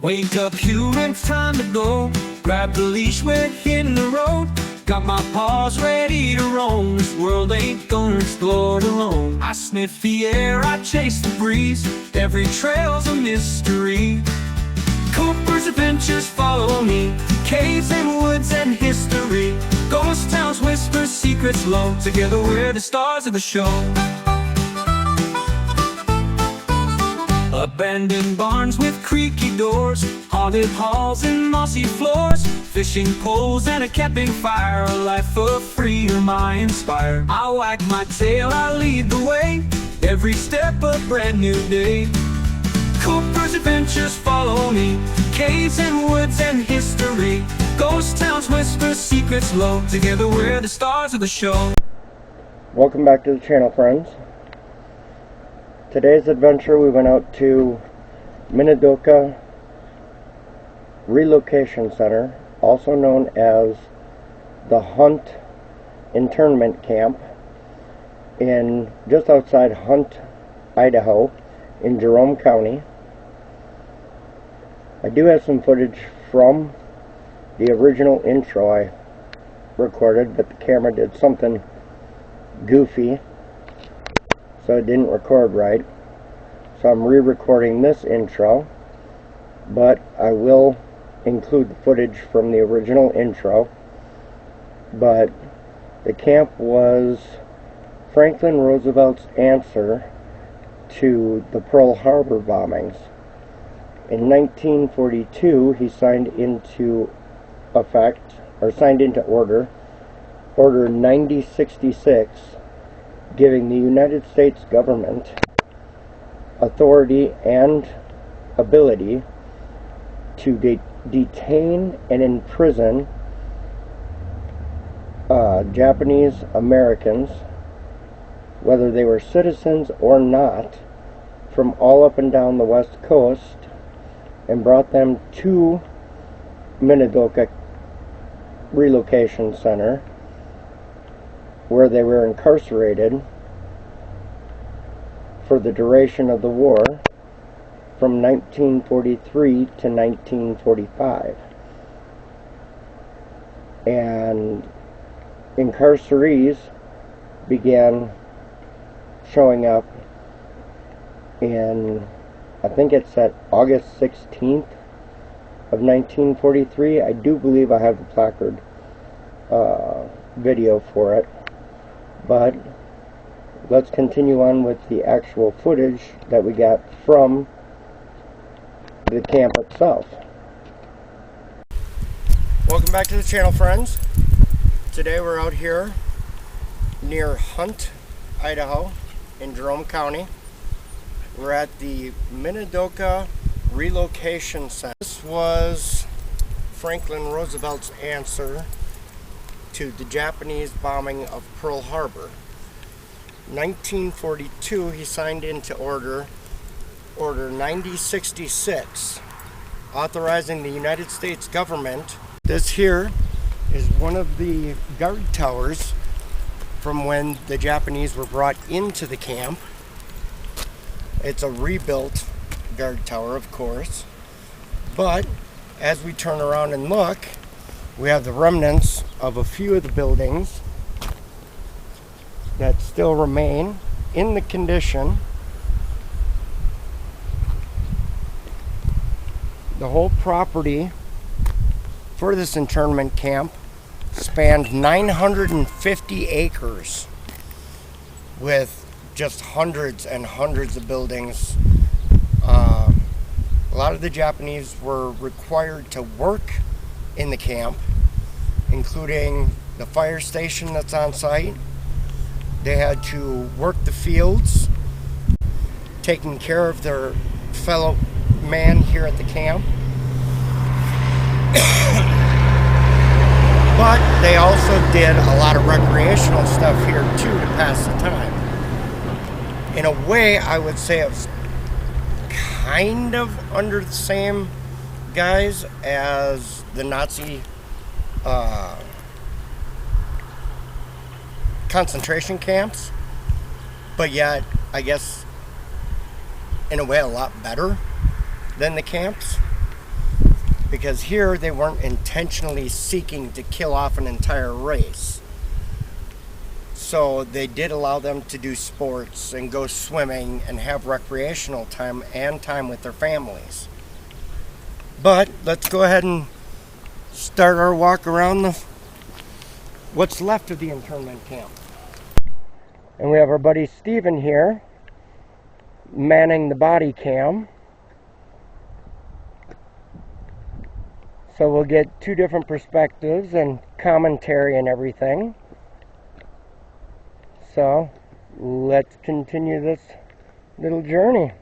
Wake up, Hugh, it's time to go. Grab the leash, we're hitting the road. Got my paws ready to roam. This world ain't gonna explore alone. I sniff the air, I chase the breeze. Every trail's a mystery. Cooper's adventures follow me. Caves and woods and history. Ghost towns, whispers, secrets low. Together we're the stars of the show. Abandoned barns with creaky doors, haunted halls and mossy floors, fishing poles and a camping fire, a life of freedom I inspire. I wag my tail, I lead the way, every step a brand new day. Cooper's adventures follow me, caves and woods and history, ghost towns, whispers, secrets low. Together we're the stars of the show. Welcome back to the channel, friends. Today's adventure, we went out to Minidoka Relocation Center, also known as the Hunt Internment Camp, in just outside Hunt, Idaho, in Jerome County. I do have some footage from the original intro I recorded, but the camera did something goofy, so it didn't record right. So I'm re-recording this intro, but I will include the footage from the original intro. But the camp was Franklin Roosevelt's answer to the Pearl Harbor bombings. In 1942, he signed into order Order 9066, giving the United States government authority and ability to detain and imprison Japanese Americans, whether they were citizens or not, from all up and down the West Coast, and brought them to Minidoka Relocation Center, where they were incarcerated for the duration of the war from 1943 to 1945. And incarcerees began showing up in, I think it's at August 16th of 1943. I do believe I have the placard video for it. But let's continue on with the actual footage that we got from the camp itself. Welcome back to the channel, friends. Today we're out here near Hunt, Idaho, in Jerome County. We're at the Minidoka Relocation Center. This was Franklin Roosevelt's answer to the Japanese bombing of Pearl Harbor. 1942, he signed into Order 9066, authorizing the United States government. This here is one of the guard towers from when the Japanese were brought into the camp. It's a rebuilt guard tower, of course, but as we turn around and look, we have the remnants of a few of the buildings that still remain in the condition. The whole property for this internment camp spanned 950 acres with just hundreds and hundreds of buildings. A lot of the Japanese were required to work in the camp, including the fire station that's on site. They had to work the fields, taking care of their fellow man here at the camp. But they also did a lot of recreational stuff here too to pass the time. In a way, I would say it was kind of under the same guise as the Nazi concentration camps, but yet I guess in a way a lot better than the camps. Because here they weren't intentionally seeking to kill off an entire race. So they did allow them to do sports and go swimming and have recreational time and time with their families. But let's go ahead and start our walk around what's left of the internment camp. And we have our buddy Steven here manning the body cam. So we'll get two different perspectives and commentary and everything. So let's continue this little journey.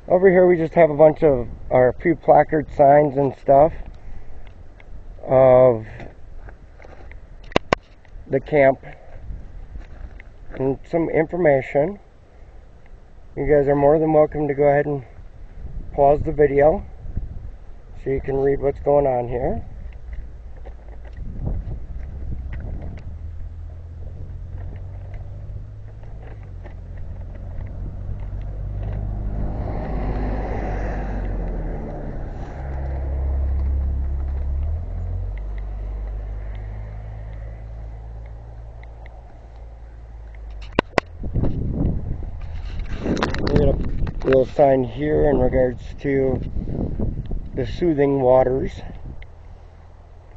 Over here we just have a bunch of a few placard signs and stuff of the camp and some information. You guys are more than welcome to go ahead and pause the video so you can read what's going on here. A little sign here in regards to the soothing waters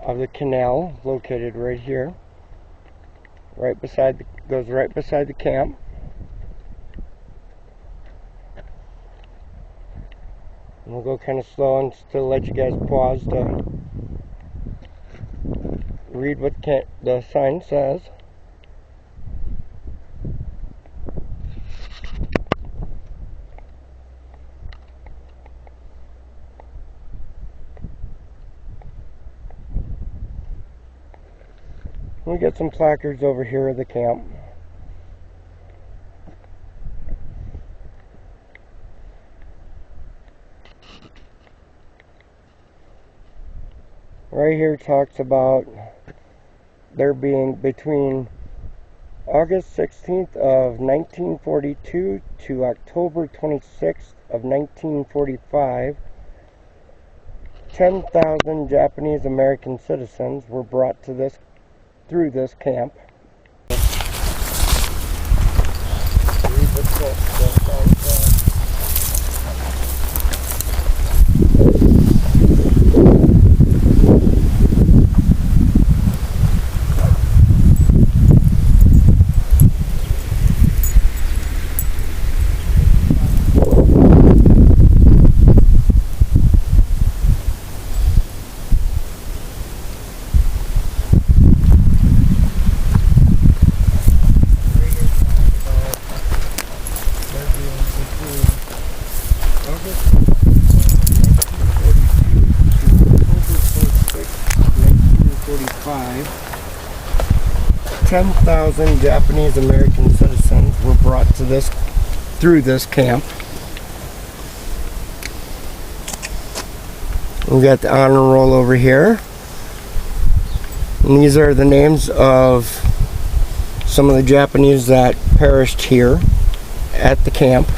of the canal located right here, goes right beside the camp. And we'll go kind of slow and still let you guys pause to read what the sign says. We got some placards over here at the camp. Right here talks about there being between August 16th of 1942 to October 26th of 1945, 10,000 Japanese American citizens were brought to through this camp. August 1945, 10,000 Japanese American citizens were brought to through this camp. We got the honor roll over here. And these are the names of some of the Japanese that perished here at the camp.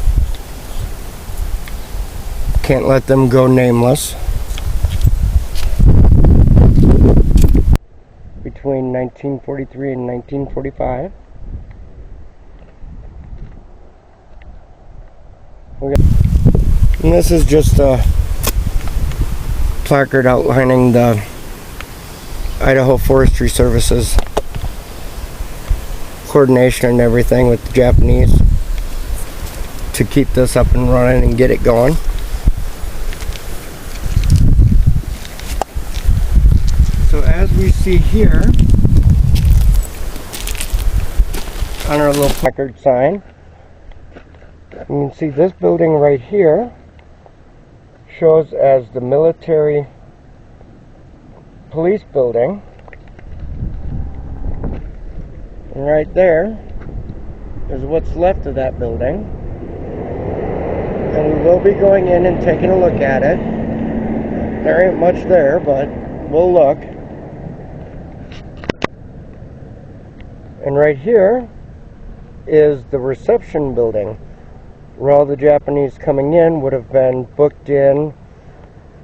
Can't let them go nameless. Between 1943 and 1945. And this is just a placard outlining the Idaho Forestry Service's coordination and everything with the Japanese to keep this up and running and get it going. So as we see here on our little placard sign, you can see this building right here shows as the military police building, and right there is what's left of that building, and we will be going in and taking a look at it. There ain't much there, but we'll look. And right here is the reception building, where all the Japanese coming in would have been booked in,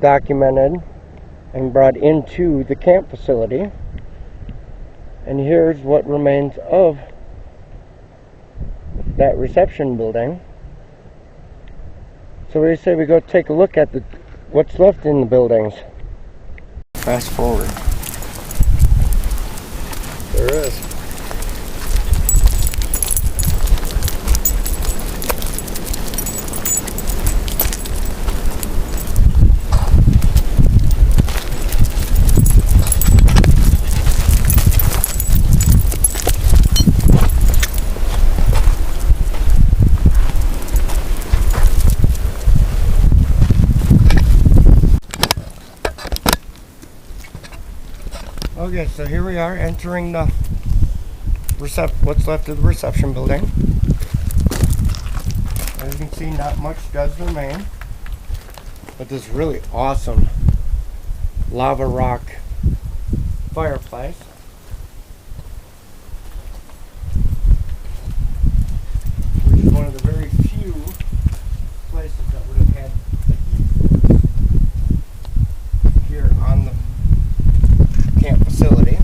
documented, and brought into the camp facility. And here's what remains of that reception building. So what do you say we go take a look at what's left in the buildings? Fast forward. There is. Okay, so here we are entering the what's left of the reception building. As you can see, not much does remain, but this really awesome lava rock fireplace. Which is one of the very few places that would have had a heat here on the camp facility.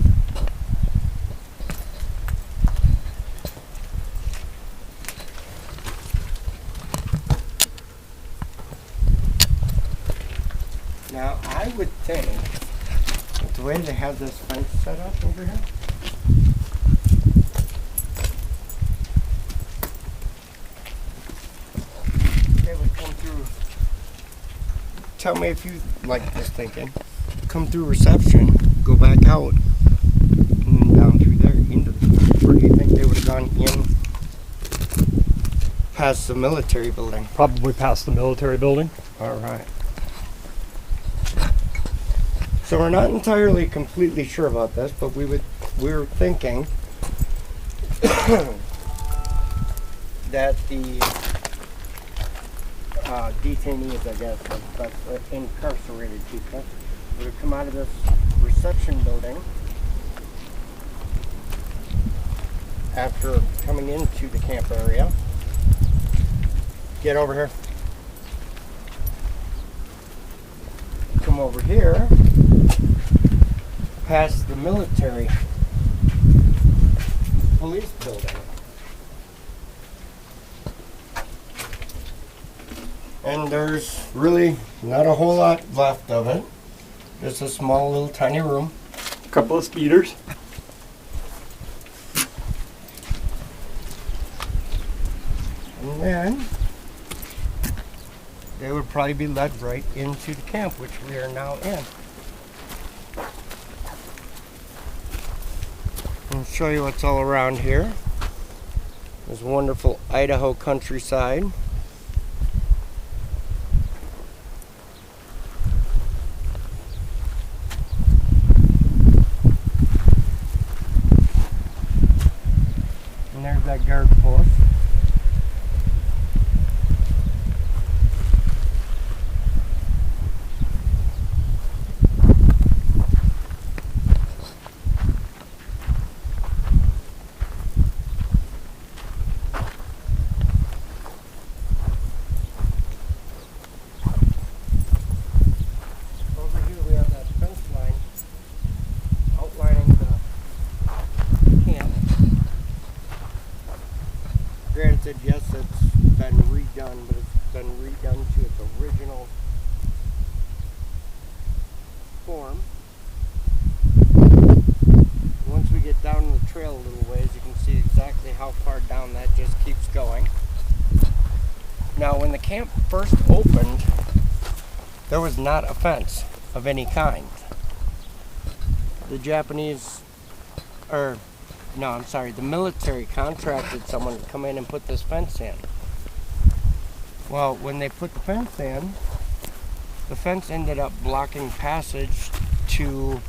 Now I would think that the way they have this fence set up over here, they would come through. Tell me if you like this thinking. Come through reception, go back out, and then down through there into the, where do you think they would have gone in past the military building? Probably past the military building. All right. So we're not entirely completely sure about this, but we were thinking that the detainees, I guess, but incarcerated people, would have come out of this reception building after coming into the camp area. Get over here. Come over here, past the military police building. And there's really not a whole lot left of it. Just a small little tiny room. A couple of speeders. And then they would probably be led right into the camp, which we are now in. I'll show you what's all around here. This wonderful Idaho countryside. And there's that guard post. Over here we have that fence line outlining the camp. Granted, yes, it's been redone, but it's been redone to its original form. Once we get down the trail a little ways, you can see exactly how far down that just keeps going. Now, when the camp first opened, there was not a fence of any kind. The the military contracted someone to come in and put this fence in. Well, when they put the fence in, the fence ended up blocking passage to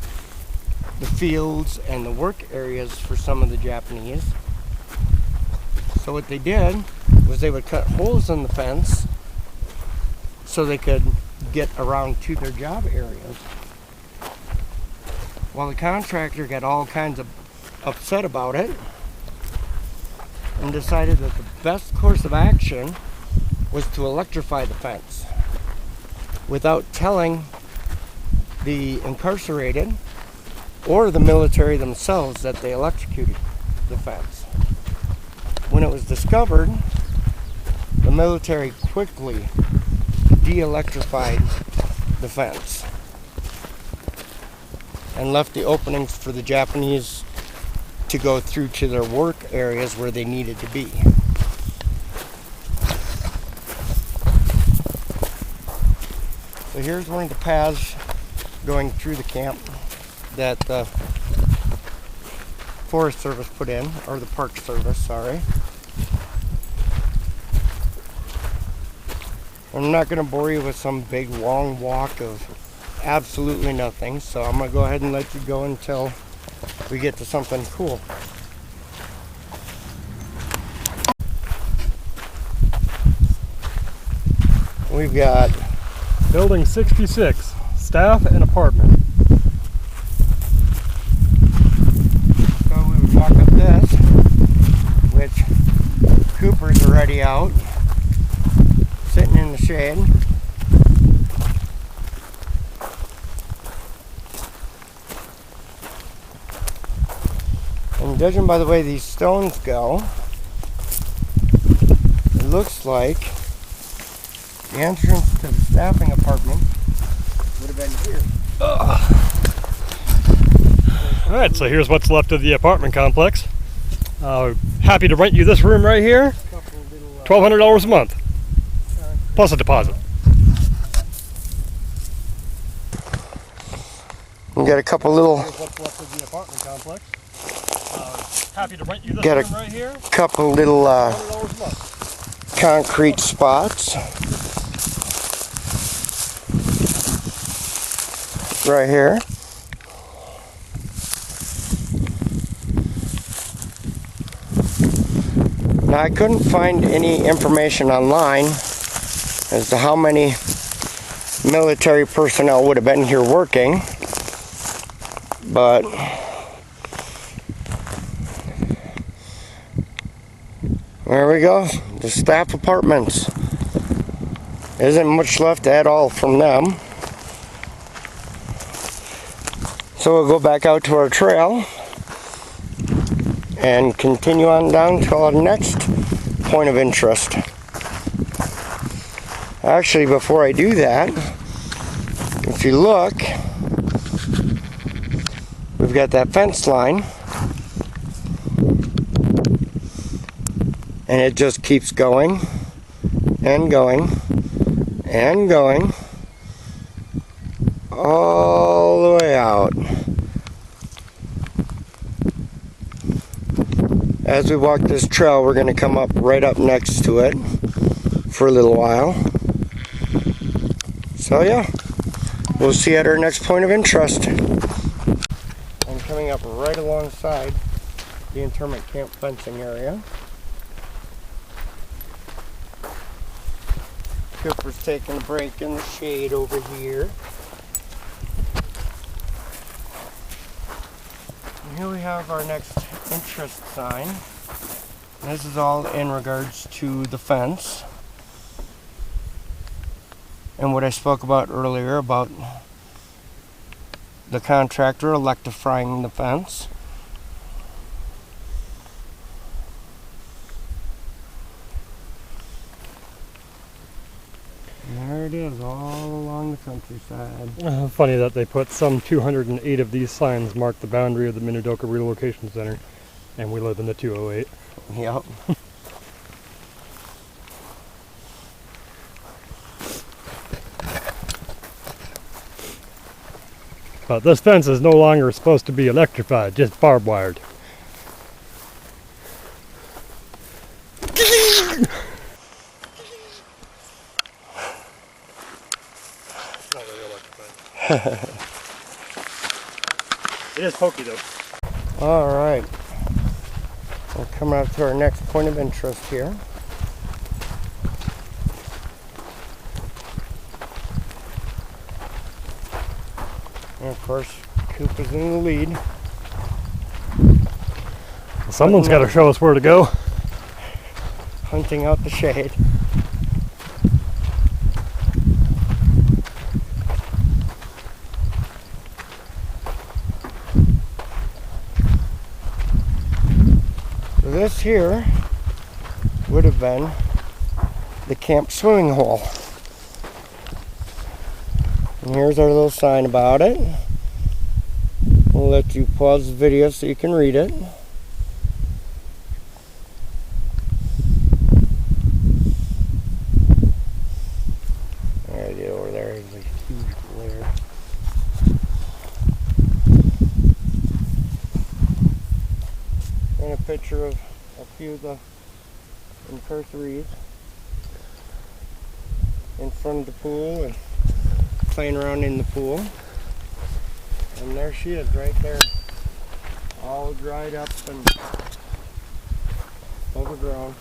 the fields and the work areas for some of the Japanese. So what they did was they would cut holes in the fence so they could get around to their job areas. Well, the contractor got all kinds of upset about it, and decided that the best course of action was to electrify the fence without telling the incarcerated or the military themselves that they electrocuted the fence. When it was discovered, the military quickly de-electrified the fence and left the openings for the Japanese to go through to their work areas where they needed to be. So here's one of the paths going through the camp that the Forest Service put in, or the Park Service, sorry. I'm not going to bore you with some big long walk of absolutely nothing, so I'm going to go ahead and let you go until we get to something cool. We've got Building 66, staff and apartment. So we would walk up this, which Cooper's already out, sitting in the shade. And judging by the way these stones go, it looks like the entrance to the staffing apartment would have been here. Alright, so here's what's left of the apartment complex. Happy to rent you this room right here. $1,200 a month, plus a deposit. We got a couple little, Here's what's left of the apartment complex. Happy to rent you this Got a- room right here. couple little $100 a month. concrete spots right here. Now I couldn't find any information online as to how many military personnel would have been here working, but there we go, the staff apartments. Isn't much left at all from them. So we'll go back out to our trail and continue on down to our next point of interest. Actually, before I do that, if you look, we've got that fence line, and it just keeps going and going and going all the way out. As we walk this trail, we're going to come up right up next to it for a little while. So yeah, we'll see you at our next point of interest. I'm coming up right alongside the internment camp fencing area. Cooper's taking a break in the shade over here. And here we have our next interest sign. This is all in regards to the fence and what I spoke about earlier about the contractor electrifying the fence. And there it is, all along the countryside. Funny that they put some 208 of these signs mark the boundary of the Minidoka Relocation Center, and we live in the 208. Yep. But this fence is no longer supposed to be electrified, just barbed wired. It is pokey though. Alright. We're coming up to our next point of interest here. And of course, Coop is in the lead. Someone's got to show us where to go. hunting out the shade. This here would have been the camp swimming hole. And here's our little sign about it. We'll let you pause the video so you can read it. I gotta get over there. There's a huge glare. And a picture of a few of the incarcerees in front of the pool and playing around in the pool. And there she is right there, all dried up and overgrown.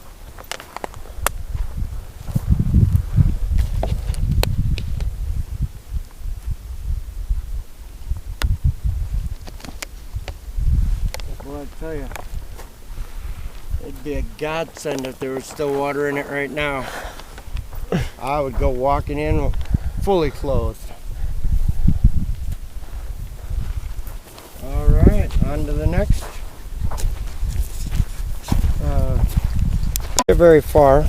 Well, I tell you, it'd be a godsend if there was still water in it right now. I would go walking in fully clothed. Alright, on to the next. Very far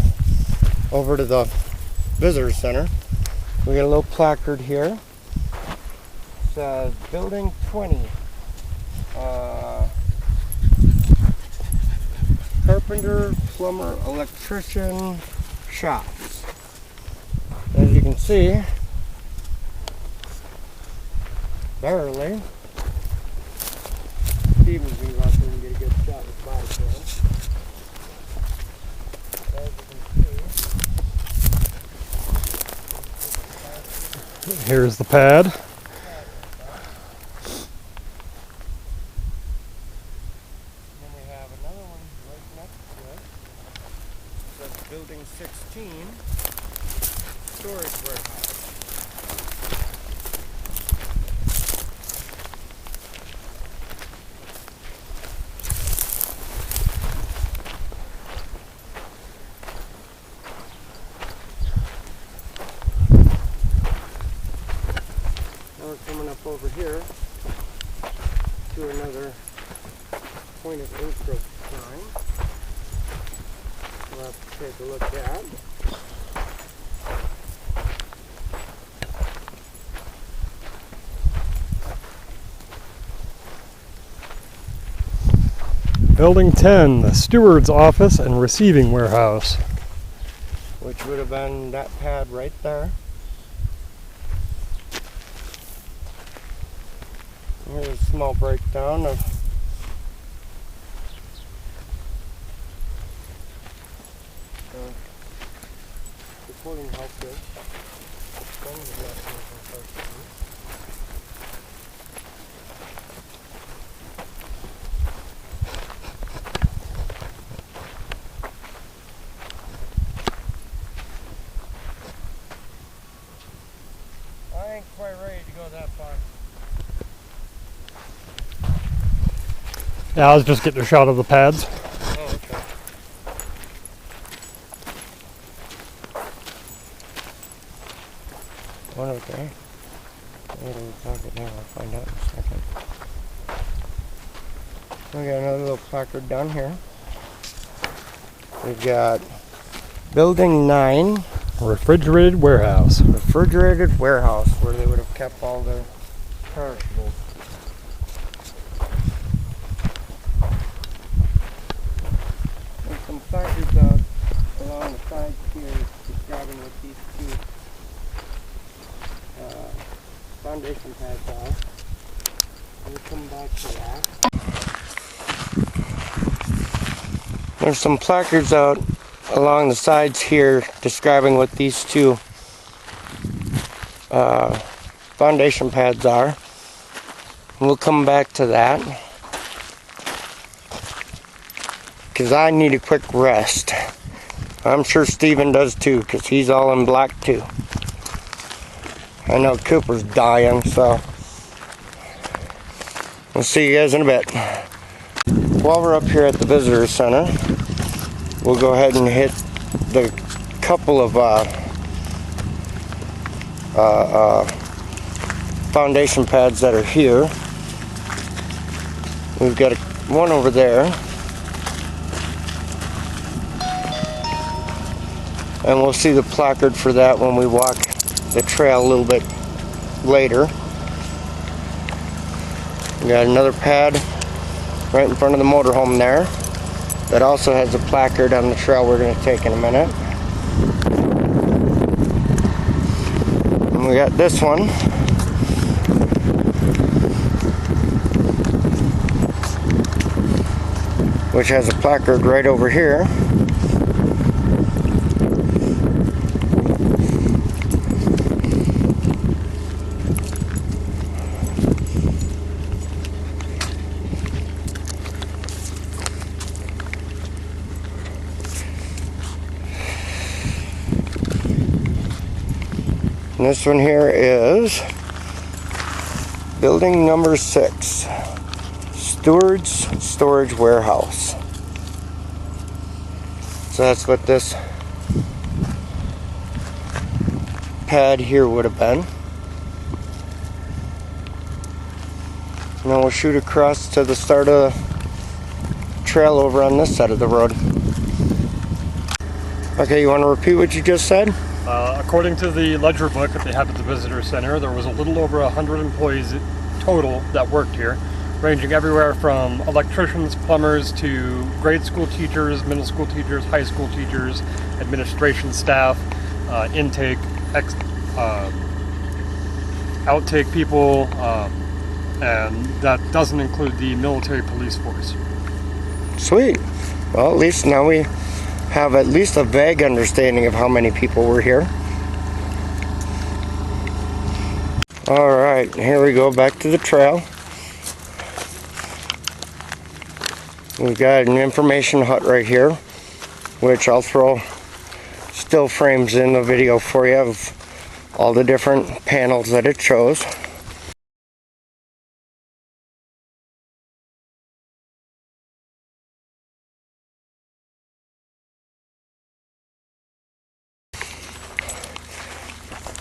over to the visitor center. We got a little placard here. It says Building 20. Carpenter, plumber, electrician shops. As you can see, barely. Steven's going to go out there and get a good shot with body cam. As you can see, Here's the pad. then we have another one right next to it. That's Building 16, storage warehouse. Now we're coming up over here to another point of interest sign. We'll have to take a look at. Building 10, the steward's office and receiving warehouse. Which would have been that pad right there. Here's a small breakdown of recording help here. I ain't quite ready to go that far. Yeah, I was just getting a shot of the pads. Oh, okay. One okay. I'm gonna talk it now. I'll find out in a second. We got another little placard down here. We've got Building 9, Refrigerated warehouse. refrigerated warehouse, where they would have kept all their perishables. There's some placards out along the sides here describing what these two foundation pads are. We'll come back to that. There's some placards out along the sides here describing what these two foundation pads are. We'll come back to that because I need a quick rest. I'm sure Steven does too, because he's all in black too. I know Cooper's dying, so we'll see you guys in a bit. While we're up here at the visitor center, we'll go ahead and hit the couple of foundation pads that are here. We've got one over there, and we'll see the placard for that when we walk the trail a little bit later. We got another pad right in front of the motorhome there that also has a placard on the trail we're going to take in a minute. And we got this one. Which has a placard right over here. And this one here is building number 6, Steward's Storage Warehouse. So that's what this pad here would have been. And then we'll shoot across to the start of the trail over on this side of the road. Okay, you want to repeat what you just said? According to the ledger book that they have at the visitor center, there was a little over 100 employees total that worked here, ranging everywhere from electricians, plumbers, to grade school teachers, middle school teachers, high school teachers, administration staff, intake, outtake people, and that doesn't include the military police force. Sweet. Well, at least now we have at least a vague understanding of how many people were here. Alright, here we go back to the trail. We've got an information hut right here, which I'll throw still frames in the video for you of all the different panels that it shows.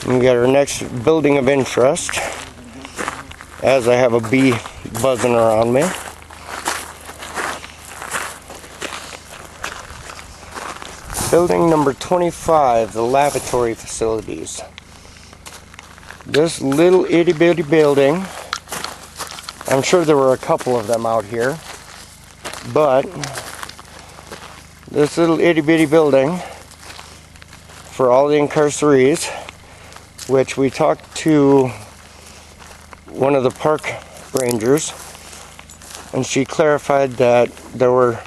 We got our next building of interest, as I have a bee buzzing around me. Building number 25, the lavatory facilities. This little itty bitty building, I'm sure there were a couple of them out here, but this little itty bitty building for all the incarcerees, which we talked to one of the park rangers, and she clarified that there were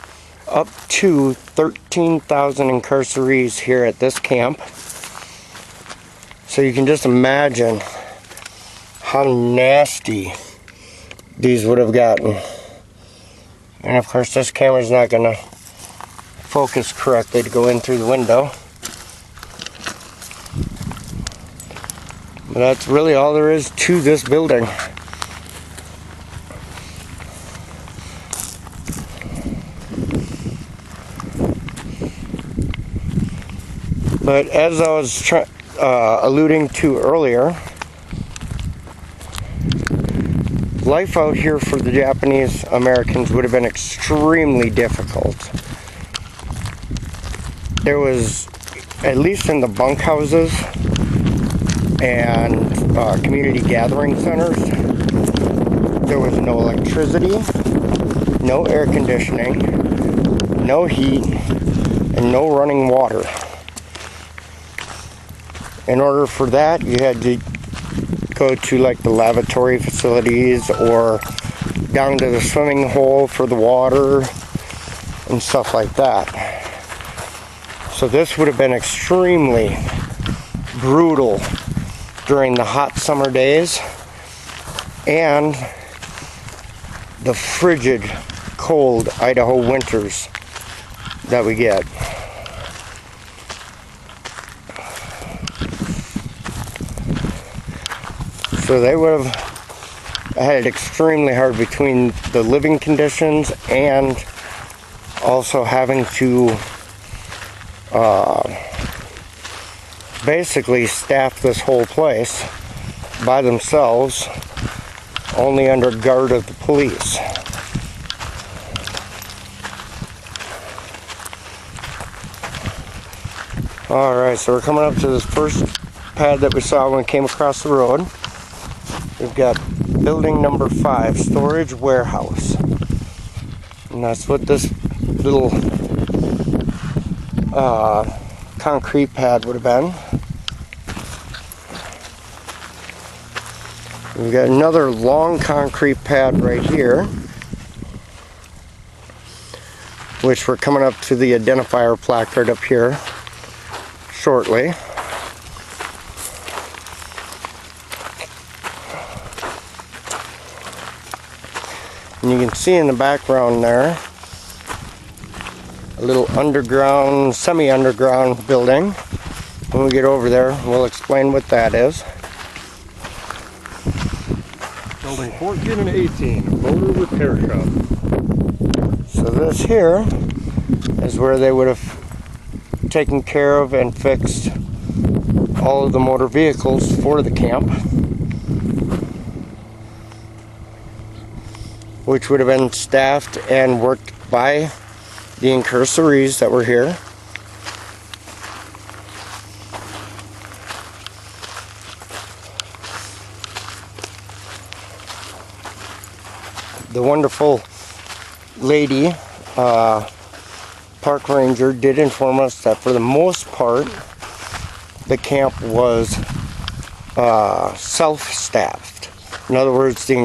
up to 13,000 incarcerees here at this camp. So you can just imagine how nasty these would have gotten. And of course this camera's not going to focus correctly to go in through the window. But that's really all there is to this building. But as I was alluding to earlier, life out here for the Japanese Americans would have been extremely difficult. There was, at least in the bunkhouses and community gathering centers, there was no electricity, no air conditioning, no heat, and no running water. In order for that, you had to go to like the lavatory facilities or down to the swimming hole for the water and stuff like that. So this would have been extremely brutal during the hot summer days and the frigid, cold Idaho winters that we get. So they would have had it extremely hard between the living conditions and also having to basically staffed this whole place by themselves, only under guard of the police. Alright, so we're coming up to this first pad that we saw when we came across the road. We've got building number 5, storage warehouse. And that's what this little concrete pad would have been. We've got another long concrete pad right here, which we're coming up to the identifier placard up here shortly. And you can see in the background there a little underground, semi-underground building. When we get over there, we'll explain what that is. Building 14 and 18, motor repair shop. So this here is where they would have taken care of and fixed all of the motor vehicles for the camp, which would have been staffed and worked by the incursories that were here. The wonderful lady, park ranger, did inform us that for the most part the camp was self-staffed. In other words, the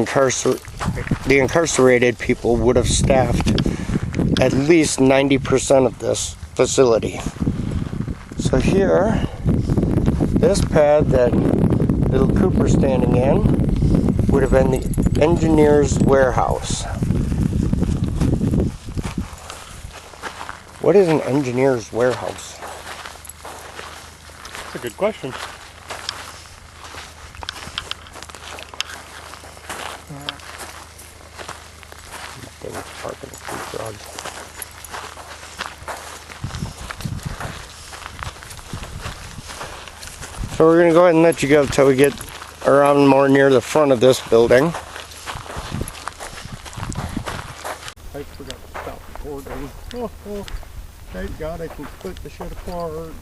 incarcerated people would have staffed at least 90% of this facility. So here, this pad that little Cooper's standing in would have been the engineer's warehouse. What is an engineer's warehouse? That's a good question. So we're going to go ahead and let you go until we get around more near the front of this building. I forgot to stop recording. Oh, thank God I can split the shit apart.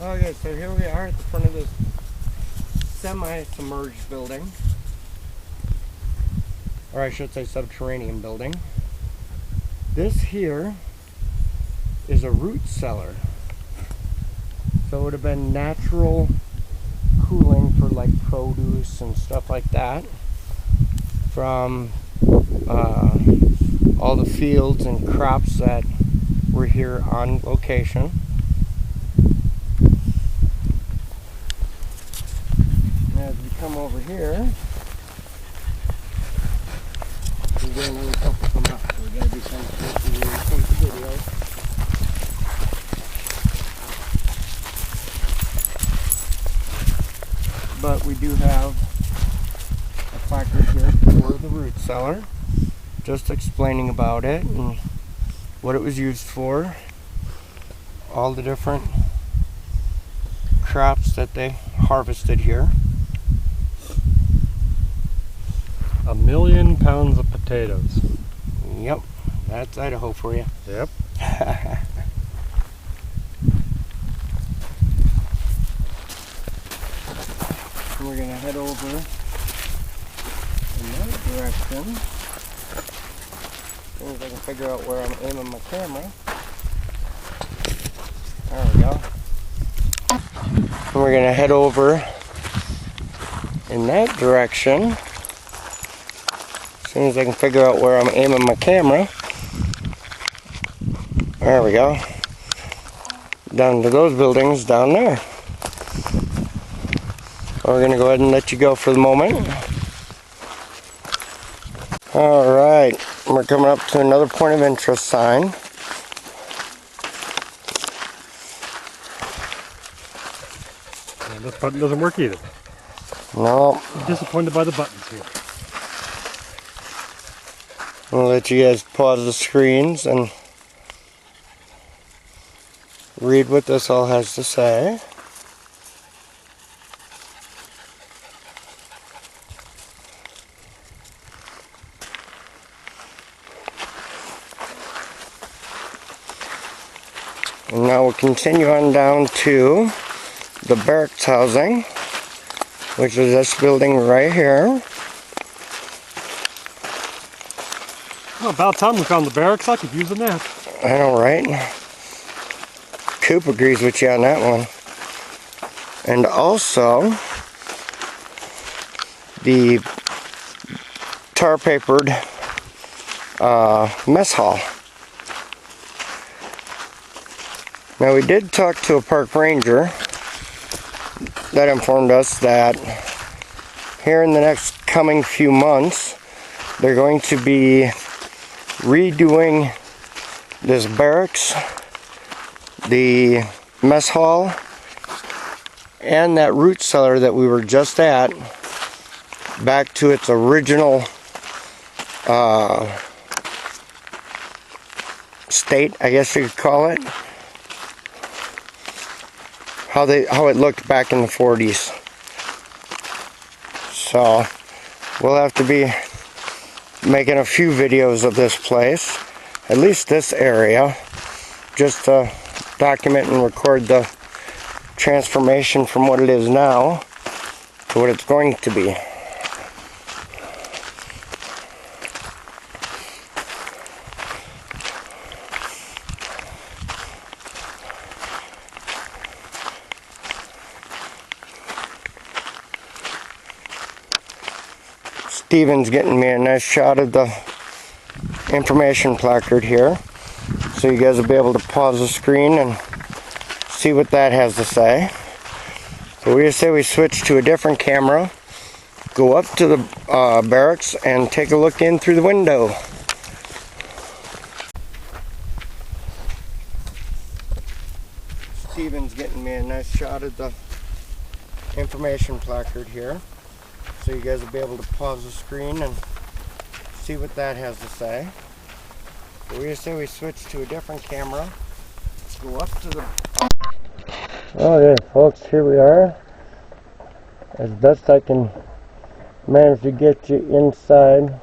Okay, so here we are at the front of this semi-submerged building. Or I should say subterranean building. This here is a root cellar. So it would have been natural cooling for like produce and stuff like that from all the fields and crops that were here on location. As we come over here, we're getting another couple come up, so we gotta be kind of careful when we take the video. But we do have a placard here for the root cellar, just explaining about it and what it was used for, all the different crops that they harvested here. 1 million pounds of potatoes. Yep, that's Idaho for you. Yep. We're going to head over in that direction. As soon as I can figure out where I'm aiming my camera. There we go. And we're going to head over in that direction. As soon as I can figure out where I'm aiming my camera. There we go. Down to those buildings down there. We're going to go ahead and let you go for the moment. Alright, we're coming up to another point of interest sign. And this button doesn't work either. No. I'm disappointed by the buttons here. I'll let you guys pause the screens and read what this all has to say. And now we'll continue on down to the barracks housing, which is this building right here. Well, about time we found the barracks. I could use a nap. I know, right? Coop agrees with you on that one. And also, the tar-papered mess hall. Now, we did talk to a park ranger that informed us that here in the next coming few months, they're going to be redoing this barracks, the mess hall, and that root cellar that we were just at back to its original state, I guess you could call it. How it looked back in the 40s. So we'll have to be making a few videos of this place, at least this area, just to document and record the transformation from what it is now to what it's going to be. Steven's getting me a nice shot of the information placard here, so you guys will be able to pause the screen and see what that has to say. So we just say we switch to a different camera, go up to the barracks and take a look in through the window. Steven's getting me a nice shot of the information placard here, so you guys will be able to pause the screen and see what that has to say. So we just say we switch to a different camera, go up to the... Okay, folks, here we are. As best I can manage to get you inside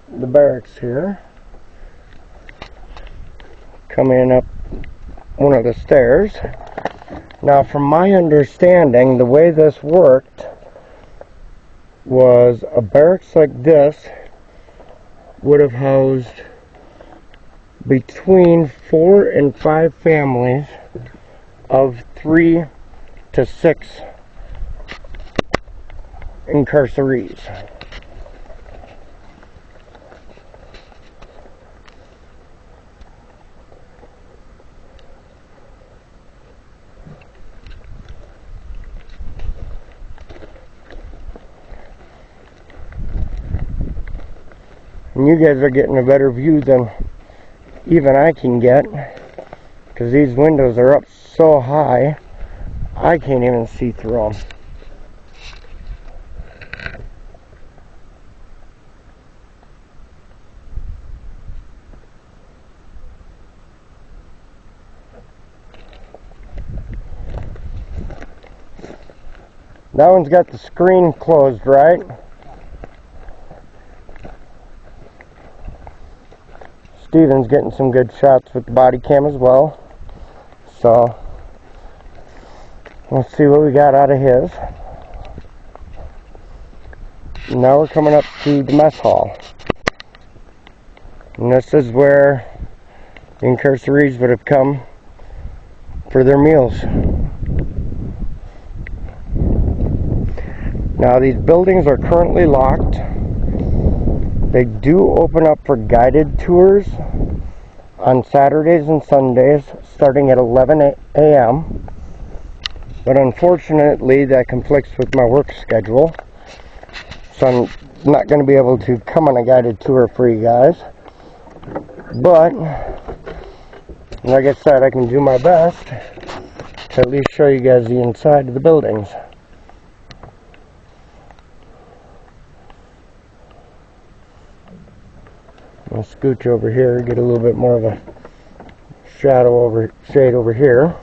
the barracks here. Coming up one of the stairs. Now, from my understanding, the way this worked was a barracks like this would have housed between 4 and 5 families of 3 to 6 incarcerees. And you guys are getting a better view than even I can get, because these windows are up so high I can't even see through them. That one's got the screen closed, right? Steven's getting some good shots with the body cam as well. So, let's see what we got out of his. Now we're coming up to the mess hall. And this is where the incarcerees would have come for their meals. Now these buildings are currently locked. They do open up for guided tours on Saturdays and Sundays starting at 11 a.m. But unfortunately that conflicts with my work schedule. So I'm not going to be able to come on a guided tour for you guys. But, like I said, I can do my best to at least show you guys the inside of the buildings. I'll scooch over here, get a little bit more of a shade over here.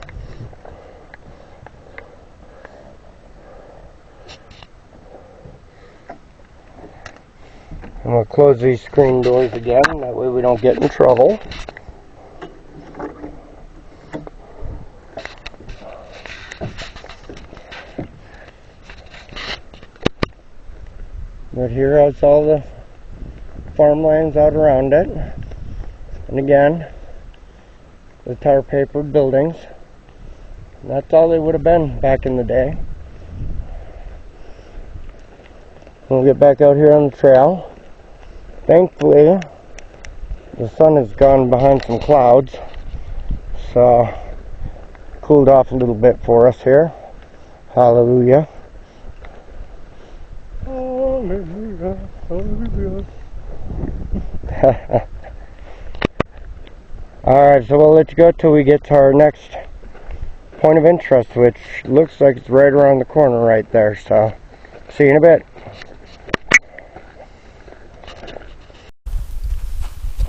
And we'll close these screen doors again, that way we don't get in trouble. But here is all the farmlands out around it. And again, the tar papered buildings. And that's all they would have been back in the day. We'll get back out here on the trail. Thankfully, the sun has gone behind some clouds, so cooled off a little bit for us here. Hallelujah. Hallelujah. Hallelujah. Alright, so we'll let you go till we get to our next point of interest, which looks like it's right around the corner right there. So, see you in a bit.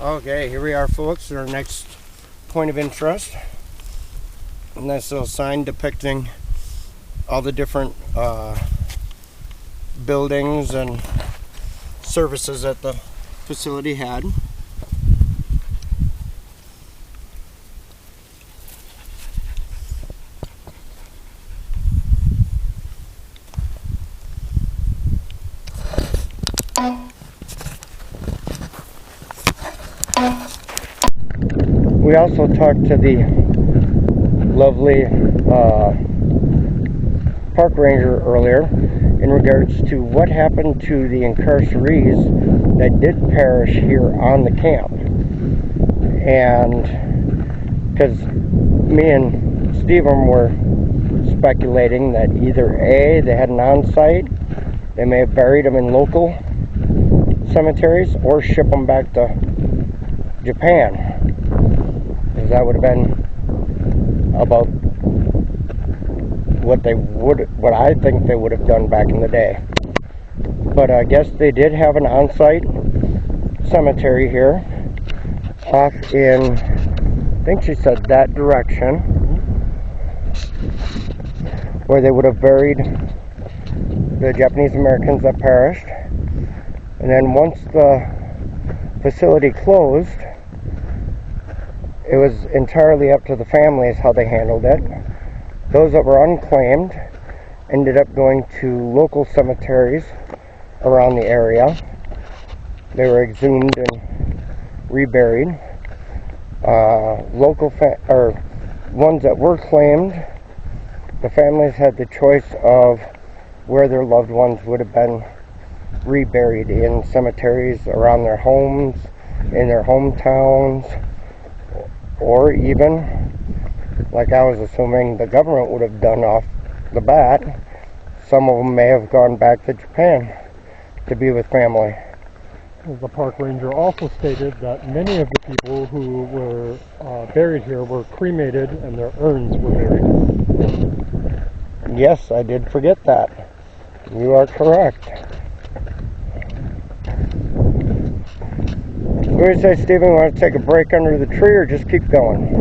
Okay, here we are, folks, at our next point of interest. A nice little sign depicting all the different buildings and services that the facility had. We also talked to the lovely park ranger earlier in regards to what happened to the incarcerees that did perish here on the camp. And because me and Stephen were speculating that either A, they had an on-site, they may have buried them in local cemeteries, or ship them back to Japan. Because that would have been about what I think they would have done back in the day. But I guess they did have an on-site cemetery here, off in, I think she said that direction, where they would have buried the Japanese Americans that perished. And then once the facility closed, it was entirely up to the families how they handled it. Those that were unclaimed ended up going to local cemeteries around the area. They were exhumed and reburied. Or ones that were claimed, the families had the choice of where their loved ones would have been reburied, in cemeteries around their homes, in their hometowns, or even, like I was assuming the government would have done off the bat, some of them may have gone back to Japan to be with family. The park ranger also stated that many of the people who were buried here were cremated and their urns were buried. Yes, I did forget that. You are correct. What do you say, Stephen? Want to take a break under the tree or just keep going?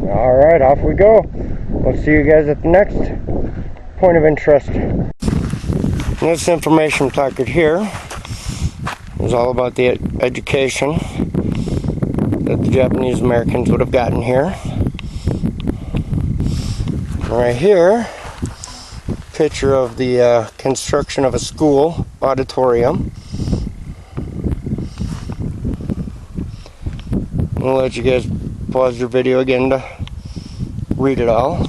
Alright, off we go. We'll see you guys at the next point of interest. This information placard here is all about the education that the Japanese Americans would have gotten here. Right here, picture of the construction of a school auditorium. I'll let you guys pause your video again to read it all.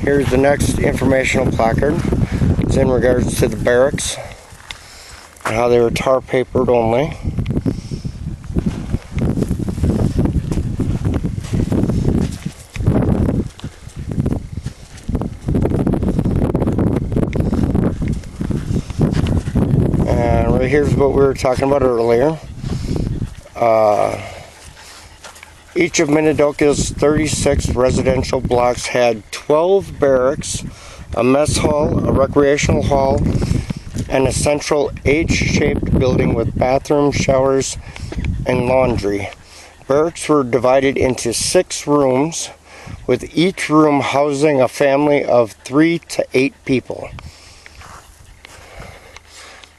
Here's the next informational placard. It's in regards to the barracks and how they were tar papered only. And right here's what we were talking about earlier. Each of Minidoka's 36 residential blocks had 12 barracks a mess hall, a recreational hall, and a central H-shaped building with bathrooms, showers, and laundry. Barracks were divided into 6 rooms, with each room housing a family of 3 to 8 people.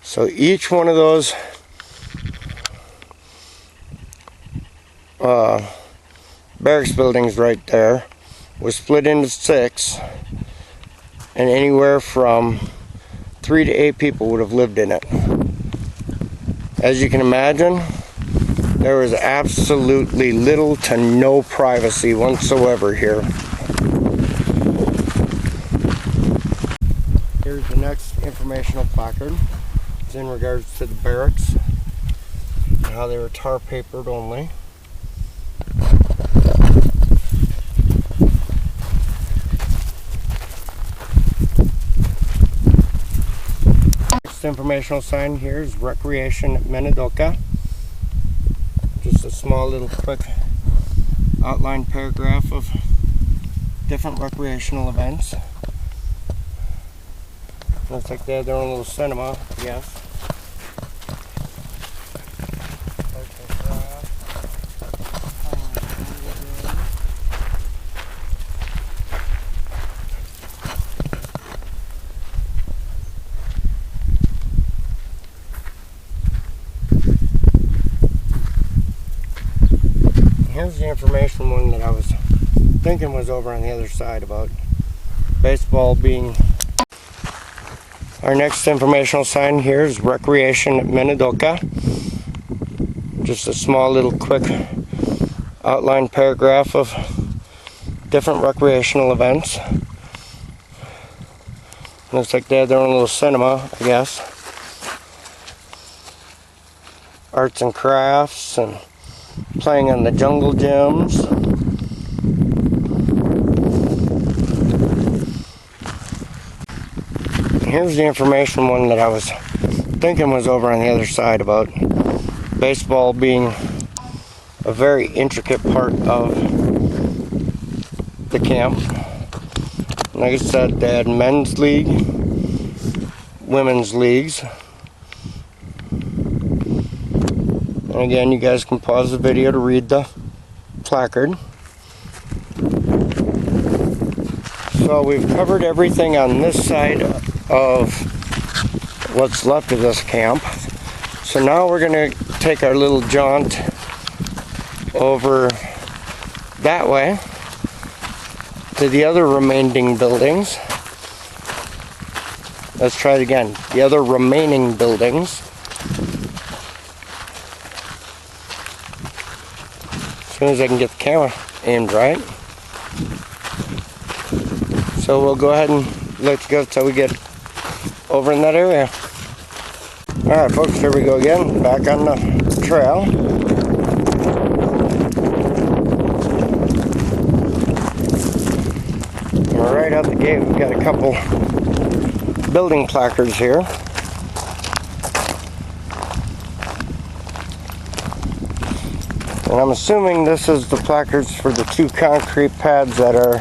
So each one of those barracks buildings right there was split into 6, and anywhere from 3 to 8 people would have lived in it. As you can imagine, there was absolutely little to no privacy whatsoever here. Here's the next informational placard. It's in regards to the barracks and how they were tar papered only. Next informational sign here is Recreation at Minidoka. Just a small little quick outline paragraph of different recreational events. Looks like they have their own little cinema, I guess. Here's the information one that I was thinking was over on the other side about baseball being. Our next informational sign here is Recreation at Minidoka. Just a small little quick outline paragraph of different recreational events. Looks like they have their own little cinema, I guess. Arts and crafts and playing on the jungle gyms. Here's the information one that I was thinking was over on the other side about baseball being a very intricate part of the camp. Like I said, they had men's league, women's leagues. And again, you guys can pause the video to read the placard. So we've covered everything on this side of what's left of this camp. So now we're going to take our little jaunt over that way to the other remaining buildings. Let's try it again. The other remaining buildings. As soon as I can get the camera aimed right. So we'll go ahead and let's go till we get over in that area. Alright folks, here we go again, back on the trail. Right out the gate we've got a couple building placards here. And I'm assuming this is the placards for the 2 concrete pads that are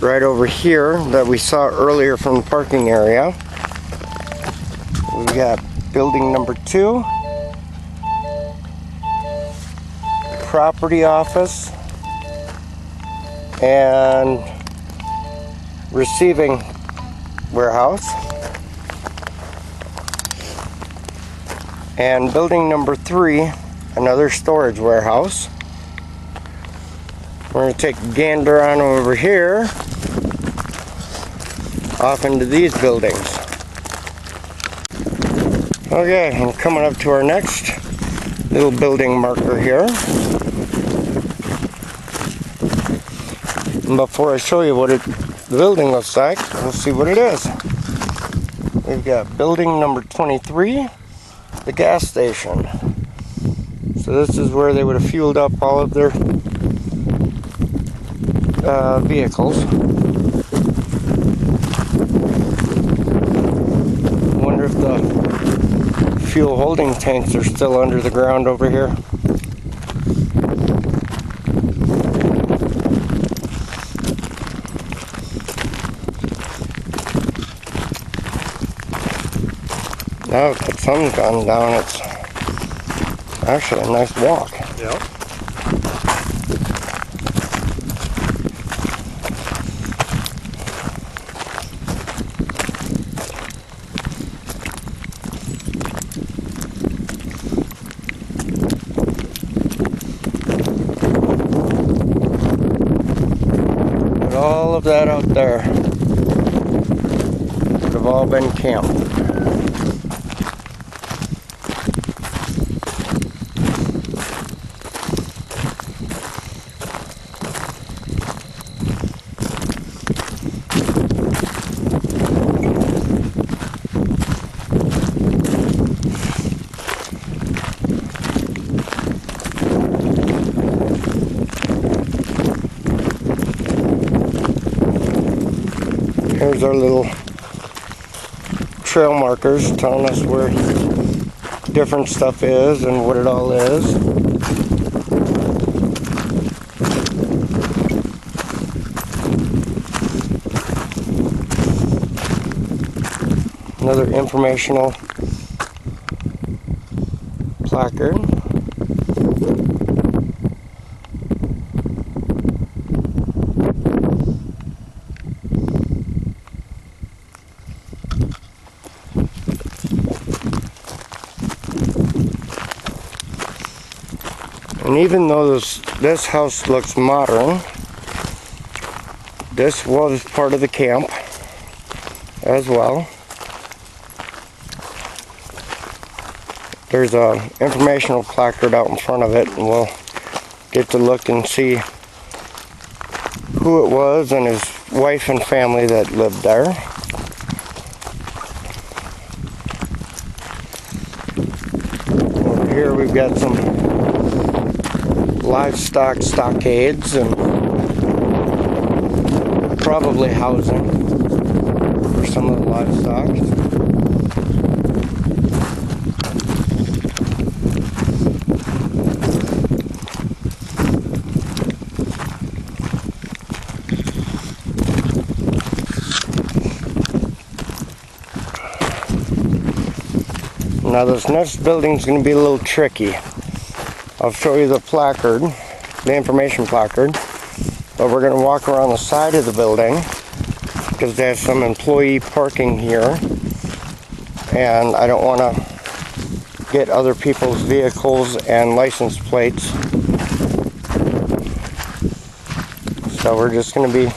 right over here that we saw earlier from the parking area. We've got building number 2, property office, and receiving warehouse. And building number 3, another storage warehouse. We're going to take a gander on over here, off into these buildings. Okay, I'm coming up to our next little building marker here. And before I show you what the building looks like, we'll see what it is. We've got building number 23, the gas station. So this is where they would have fueled up all of their vehicles. Wonder if the fuel holding tanks are still under the ground over here. Now that the sun's gone down, it's actually a nice walk. Yep. But all of that out there would have all been camp. Here's our little trail markers telling us where different stuff is and what it all is. Another informational placard. And even though this house looks modern, this was part of the camp as well. There's a informational placard out in front of it, and we'll get to look and see who it was and his wife and family that lived there. Over here we've got some livestock stockades and probably housing for some of the livestock. Now this next building is going to be a little tricky. I'll show you the placard, the information placard, but we're going to walk around the side of the building because there's some employee parking here, and I don't want to get other people's vehicles and license plates. So we're just going to be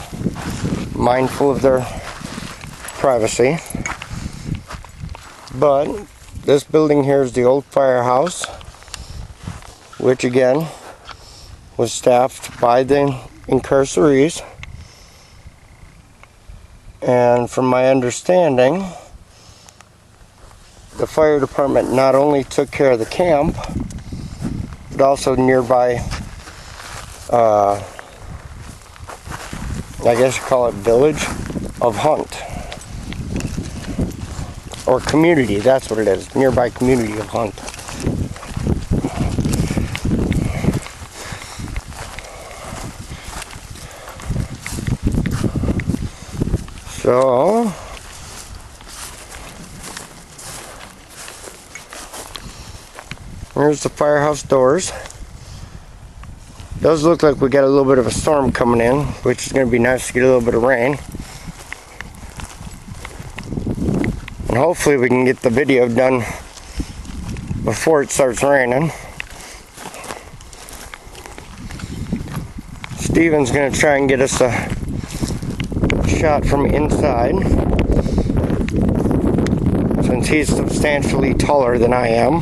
mindful of their privacy. But this building here is the old firehouse, which again was staffed by the incarcerees. And from my understanding, the fire department not only took care of the camp, but also nearby, I guess you call it village of Hunt. Or community, that's what it is, nearby community of Hunt. So, here's the firehouse doors. Does look like we got a little bit of a storm coming in, which is going to be nice to get a little bit of rain. And hopefully we can get the video done before it starts raining. Steven's going to try and get us a shot from inside, since he's substantially taller than I am.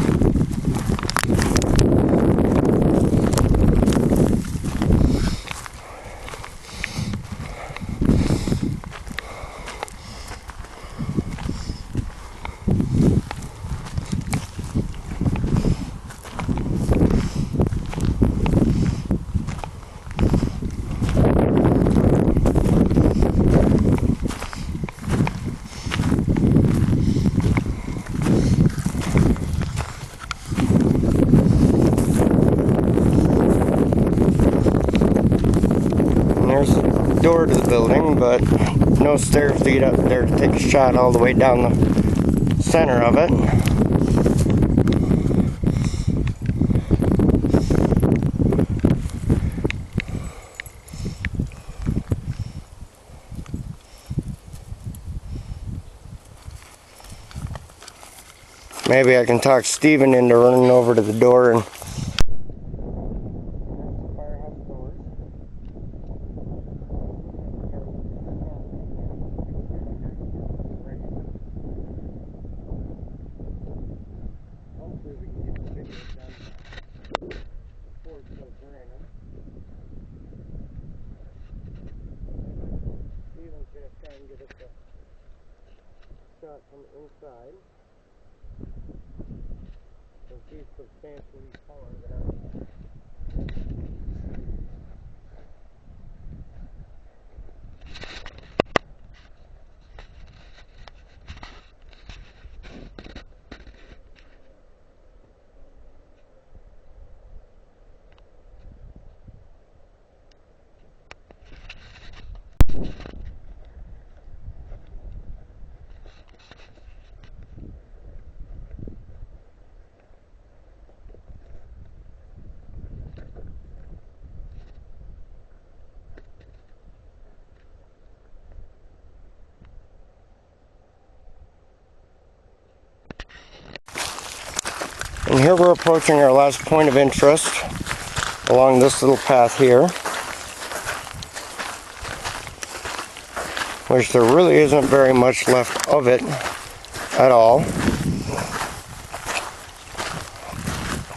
There's the door to the building, but no stairs to get up there to take a shot all the way down the center of it. Maybe I can talk Steven into running over to the door and shot from inside. And she's substantially taller than I am. And here we're approaching our last point of interest along this little path here, which there really isn't very much left of it at all,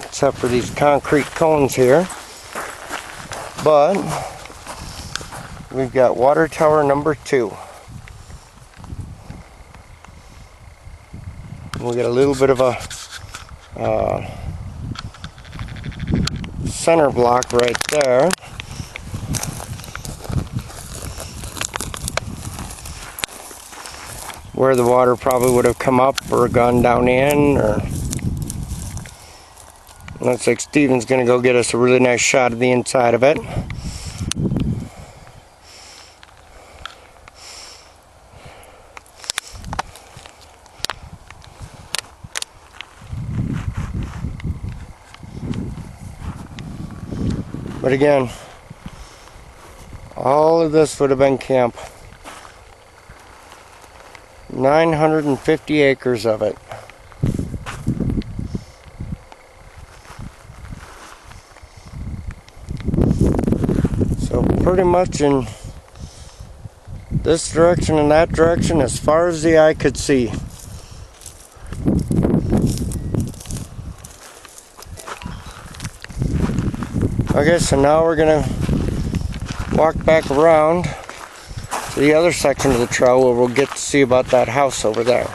except for these concrete cones here. But we've got water tower number 2. We got a little bit of a center block right there. Where the water probably would have come up or gone down in, or looks like Steven's gonna go get us a really nice shot of the inside of it. But again, all of this would have been camp. 950 acres of it. So pretty much in this direction and that direction, as far as the eye could see. Okay, so now we're gonna walk back around to the other section of the trail where we'll get to see about that house over there.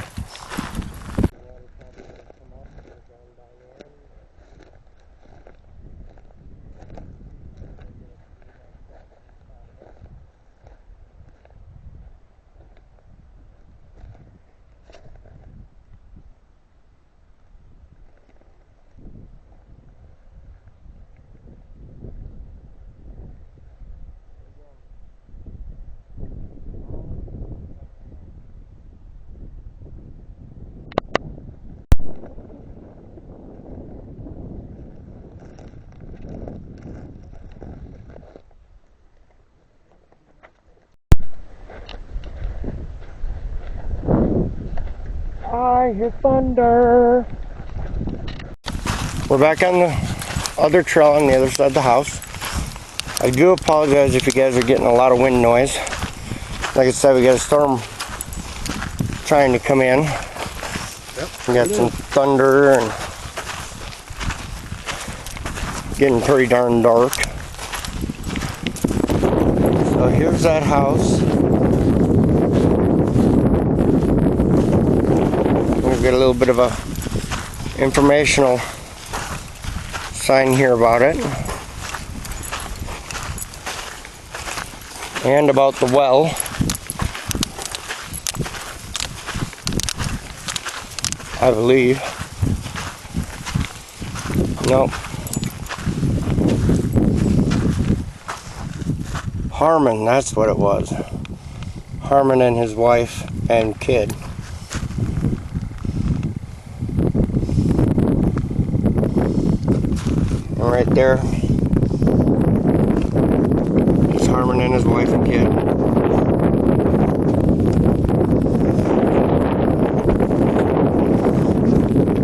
I hear thunder. We're back on the other trail on the other side of the house. I do apologize if you guys are getting a lot of wind noise. Like I said, we got a storm trying to come in. We got some thunder and getting pretty darn dark. So here's that house. We've got a little bit of a informational sign here about it. And about the well. I believe. Nope. Harmon, that's what it was. Harmon and his wife and kid. there. It's Harmon and his wife and kid.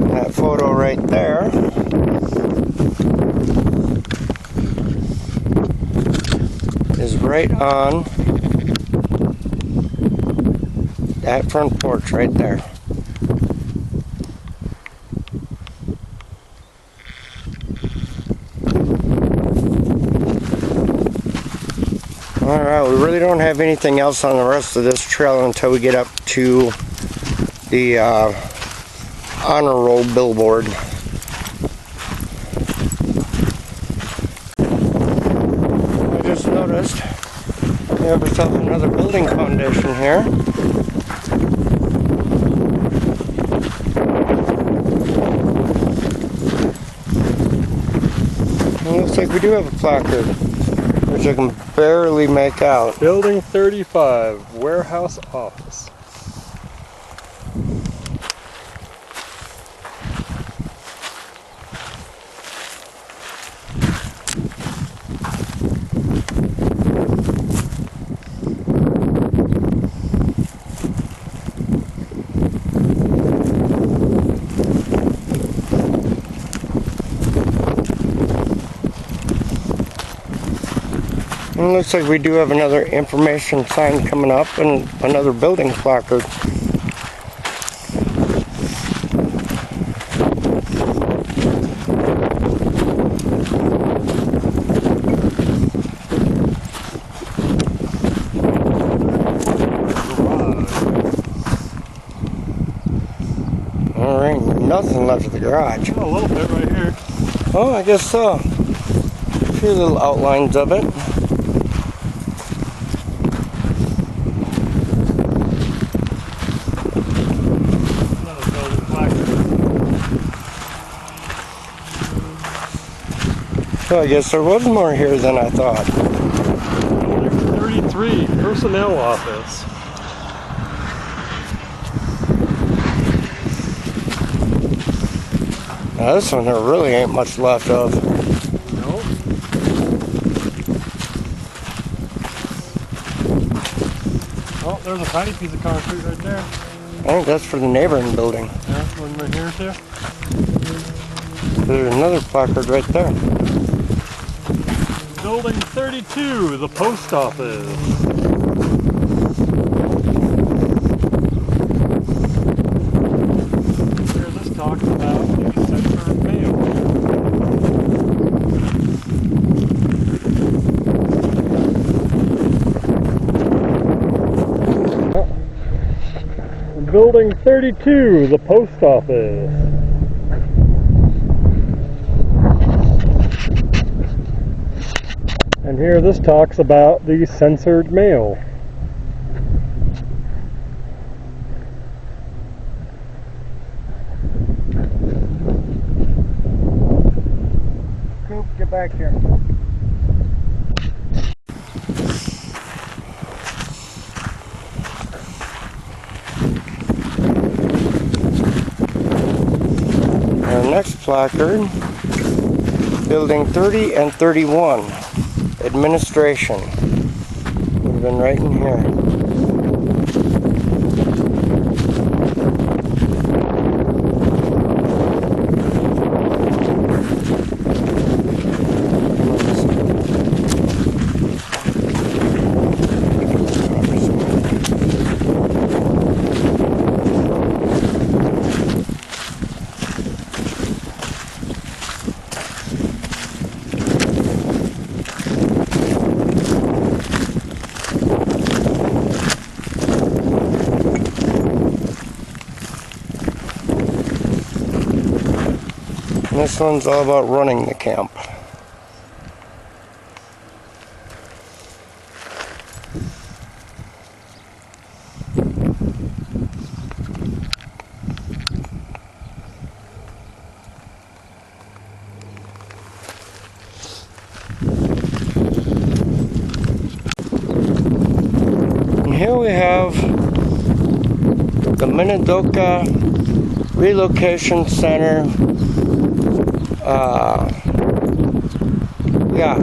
That photo right there is right on that front porch right there. Alright, we really don't have anything else on the rest of this trail until we get up to the honor roll billboard. I just noticed we have ourselves another building foundation here. It looks like we do have a placard, which I can barely make out. Building 35, warehouse office. It looks like we do have another information sign coming up and another building placard. Alright, nothing left of the garage. Oh, a little bit right here. Oh, I guess so. A few little outlines of it. Another building placard. So I guess there was more here than I thought. Building 33, personnel office. Now this one there really ain't much left of. Nope. Oh, there's a tiny piece of concrete right there. I think that's for the neighboring building. Yeah, one right here too. There's another placard right there. Building 32, the post office. Here, this talks about the center mail. Building 32, the post office. And here this talks about the censored mail. Coop, get back here. Our next placard, Building 30 and 31, Administration. Would have been right in here. And this one's all about running the camp. And here we have the Minidoka Relocation Center Yeah,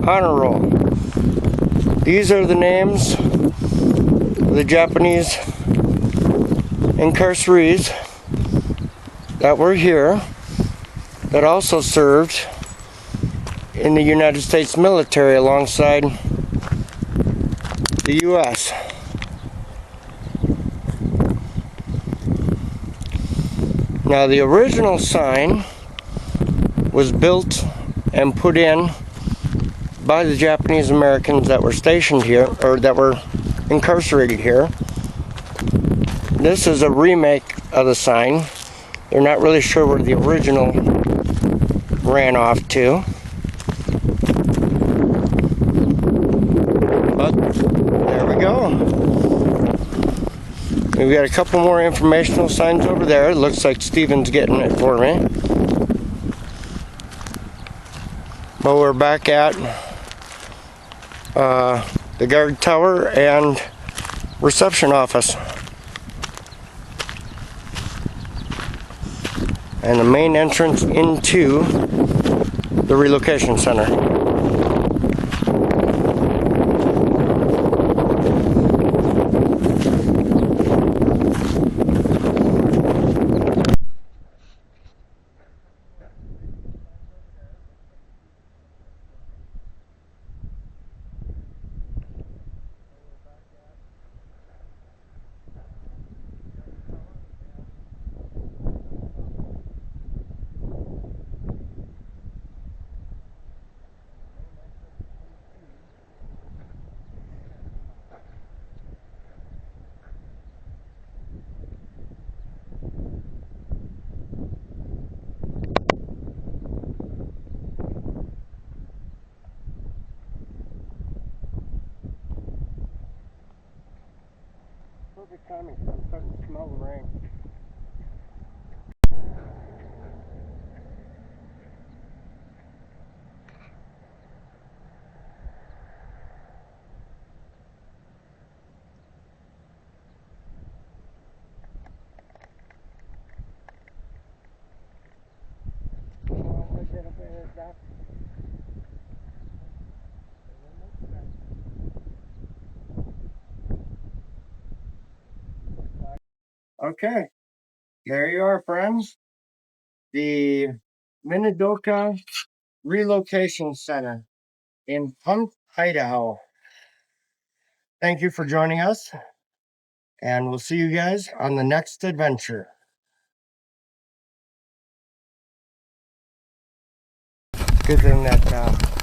honor roll. These are the names of the Japanese incarcerees that were here, that also served in the United States military alongside the U.S. Now, the original sign was built and put in by the Japanese Americans that were stationed here, or that were incarcerated here. This is a remake of the sign. They're not really sure where the original ran off to. But there we go. We've got a couple more informational signs over there. It looks like Steven's getting it for me. But we're back at the guard tower and reception office. And the main entrance into the relocation center. Perfect timing, so I'm starting to smell the rain. Okay, there you are, friends. The Minidoka Relocation Center in Hunt, Idaho. Thank you for joining us, and we'll see you guys on the next adventure. Good thing that